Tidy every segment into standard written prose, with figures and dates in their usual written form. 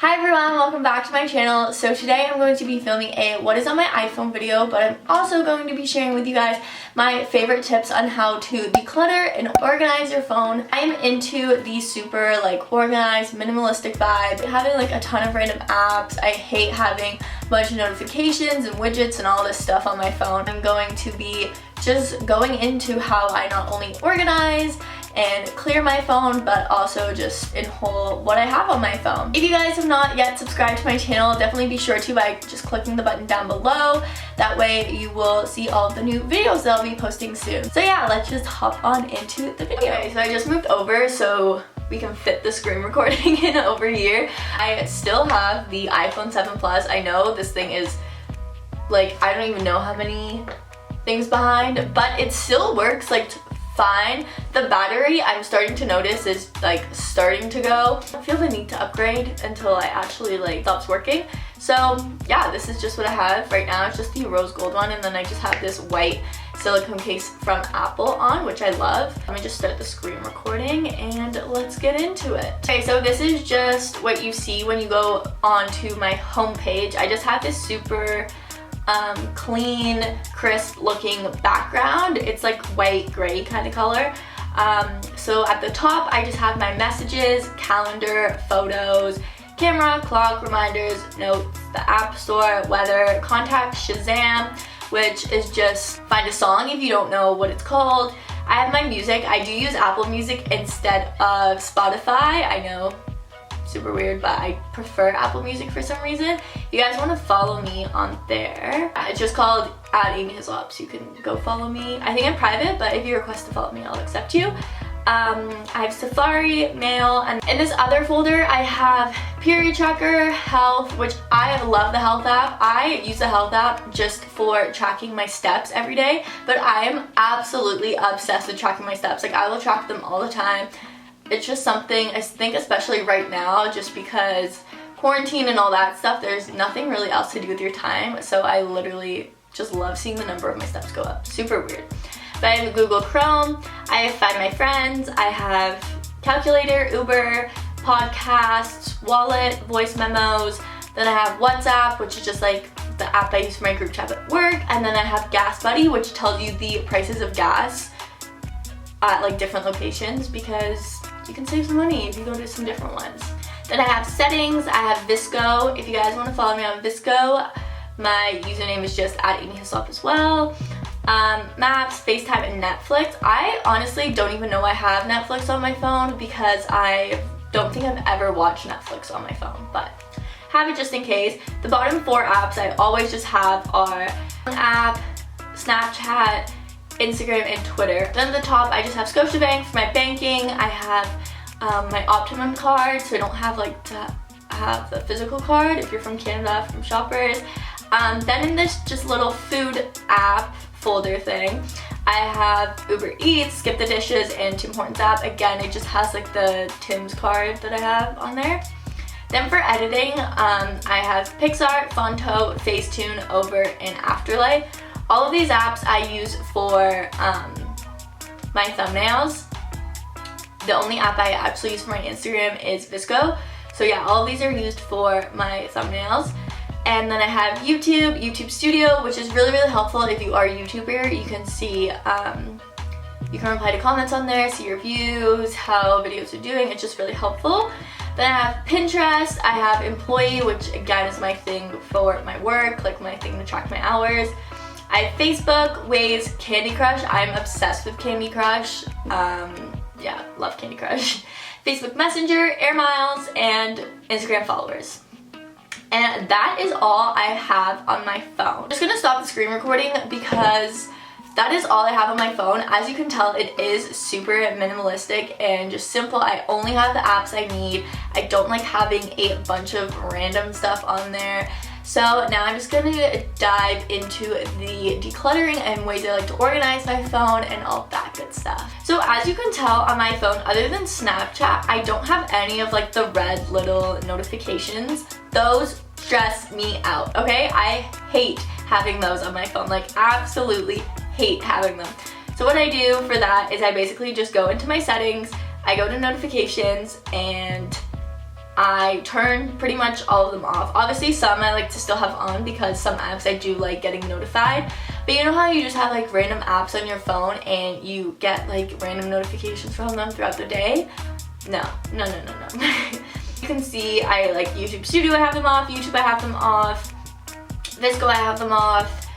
Hi everyone, welcome back to my channel. So today I'm going to be filming a what is on my iPhone video, but I'm also going to be sharing with you guys my favorite tips on how to declutter and organize your phone. I'm into the super organized, minimalistic vibe, having a ton of random apps. I hate having a bunch of notifications and widgets and all this stuff on my phone. I'm going to be just going into how I not only organize and clear my phone, but also just in whole what I have on my phone. If you guys have not yet subscribed to my channel, definitely be sure to by just clicking the button down below. That way you will see all of the new videos that I'll be posting soon. So yeah, let's just hop on into the video. Okay, so I just moved over so we can fit the screen recording in over here. I still have the iPhone 7 Plus. I know this thing is I don't even know how many things behind, but it still works fine. The battery, I'm starting to notice, is starting to go. I don't feel the need to upgrade until I actually stops working. So yeah, this is just what I have right now. It's just the rose gold one, and then I just have this white silicone case from Apple on, which I love. Let me just start the screen recording and let's get into it. Okay, so this is just what you see when you go onto my homepage. I just have this super clean, crisp looking background. It's white gray kind of color. So at the top I just have my messages, calendar, photos, camera, clock, reminders, notes, the app store, weather, contacts, Shazam, which is just find a song if you don't know what it's called. I have my music. I do use Apple Music instead of Spotify. I know, super weird, but I prefer Apple Music for some reason. If you guys want to follow me on there, it's just called @Hislop, so you can go follow me. I think I'm private, but if you request to follow me, I'll accept you. I have Safari, Mail, and in this other folder I have Period Tracker, Health, which I love the Health app. I use the Health app just for tracking my steps every day, but I am absolutely obsessed with tracking my steps. I will track them all the time. It's just something, I think especially right now, just because quarantine and all that stuff, there's nothing really else to do with your time, so I literally just love seeing the number of my steps go up. Super weird. But I have Google Chrome, I have Find My Friends, I have Calculator, Uber, Podcasts, Wallet, Voice Memos, then I have WhatsApp, which is just the app I use for my group chat at work, and then I have Gas Buddy, which tells you the prices of gas at different locations, because you can save some money if you go to some different ones. Then I have settings, I have Visco. If you guys want to follow me on Visco, my username is just @AmyHislop as well. Maps, FaceTime, and Netflix. I honestly don't even know I have Netflix on my phone because I don't think I've ever watched Netflix on my phone, but have it just in case. The bottom 4 apps I always just have are app, Snapchat, Instagram, and Twitter. Then at the top I just have Scotiabank for my banking. I have my Optimum card, so I don't have to have the physical card if you're from Canada, from Shoppers. Then in this just little food app folder thing, I have Uber Eats, Skip the Dishes, and Tim Hortons app. Again, it just has the Tim's card that I have on there. Then for editing, I have PixArt, Fonto, Facetune, Over, and Afterlight. All of these apps I use for my thumbnails. The only app I actually use for my Instagram is Visco. So yeah, all of these are used for my thumbnails. And then I have YouTube Studio, which is really, really helpful if you are a YouTuber. You can see, you can reply to comments on there, see your views, how videos are doing. It's just really helpful. Then I have Pinterest, I have Employee, which again is my thing for my work, my thing to track my hours. I have Facebook, Waze, Candy Crush. I'm obsessed with Candy Crush. Yeah, love Candy Crush. Facebook Messenger, Air Miles, and Instagram followers. And that is all I have on my phone. I'm just gonna stop the screen recording because that is all I have on my phone. As you can tell, it is super minimalistic and just simple. I only have the apps I need. I don't like having a bunch of random stuff on there. So now I'm just gonna dive into the decluttering and ways I like to organize my phone and all that good stuff. So as you can tell on my phone, other than Snapchat, I don't have any of the red little notifications. Those stress me out, okay? I hate having those on my phone, absolutely hate having them. So what I do for that is I basically just go into my settings, I go to notifications, and I turn pretty much all of them off. Obviously some I like to still have on because some apps I do like getting notified. But you know how you just have like random apps on your phone and you get like random notifications from them throughout the day? No. You can see I like YouTube Studio, I have them off, YouTube I have them off, Visco I have them off.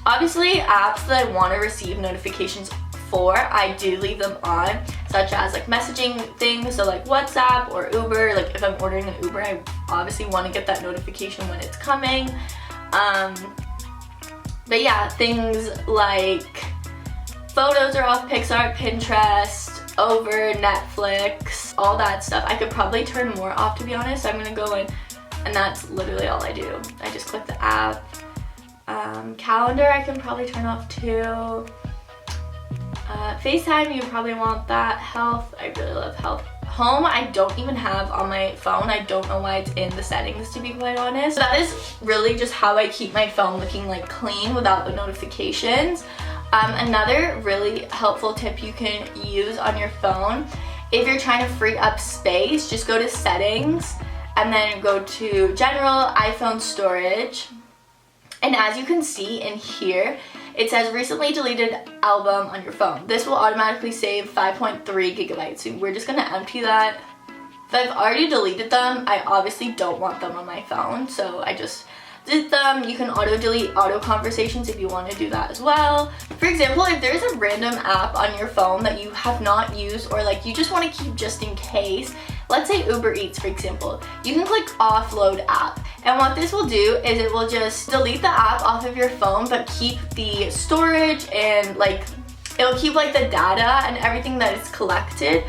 Obviously apps that I want to receive notifications for, I do leave them on, such as like messaging things, so like WhatsApp or Uber. Like if I'm ordering an Uber, I obviously want to get that notification when it's coming. But yeah, things like photos are off, Pixar, Pinterest, over, Netflix, all that stuff. I could probably turn more off, to be honest. So I'm gonna go in and that's literally all I do. I just click the app. Calendar I can probably turn off too. FaceTime, you probably want that. Health, I really love health. Home, I don't even have on my phone. I don't know why it's in the settings, to be quite honest. That is really just how I keep my phone looking like clean without the notifications. Another really helpful tip you can use on your phone, if you're trying to free up space, just go to settings and then go to general, iPhone storage. And as you can see in here, it says recently deleted album on your phone. This will automatically save 5.3 gigabytes. So we're just gonna empty that. If I've already deleted them, I obviously don't want them on my phone, so I just delete them. You can auto delete auto conversations if you want to do that as well. For example, if there's a random app on your phone that you have not used or like you just want to keep just in case, let's say Uber Eats for example, you can click offload app. And what this will do is it will just delete the app off of your phone but keep the storage and like it'll keep like the data and everything that is collected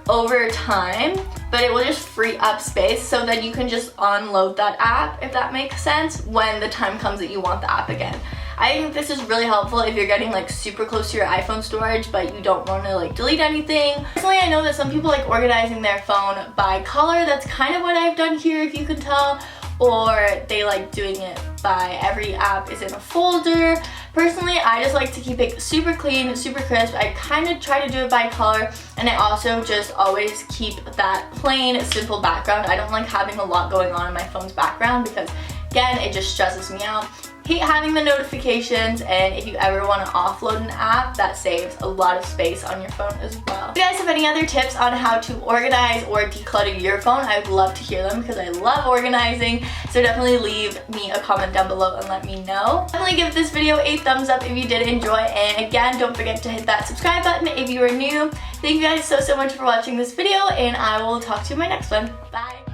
over time, but it will just free up space so that you can just unload that app, if that makes sense, when the time comes that you want the app again. I think this is really helpful if you're getting like super close to your iPhone storage but you don't want to like delete anything. Personally, I know that some people like organizing their phone by color. That's kind of what I've done here, if you can tell, or they like doing it by every app is in a folder. Personally, I just like to keep it super clean, super crisp. I kind of try to do it by color, and I also just always keep that plain, simple background. I don't like having a lot going on in my phone's background because, again, it just stresses me out. Hate having the notifications, and if you ever want to offload an app, that saves a lot of space on your phone as well. If you guys have any other tips on how to organize or declutter your phone, I would love to hear them because I love organizing, so definitely leave me a comment down below and let me know. Definitely give this video a thumbs up if you did enjoy, and again, don't forget to hit that subscribe button if you are new. Thank you guys so much for watching this video, and I will talk to you in my next one. Bye!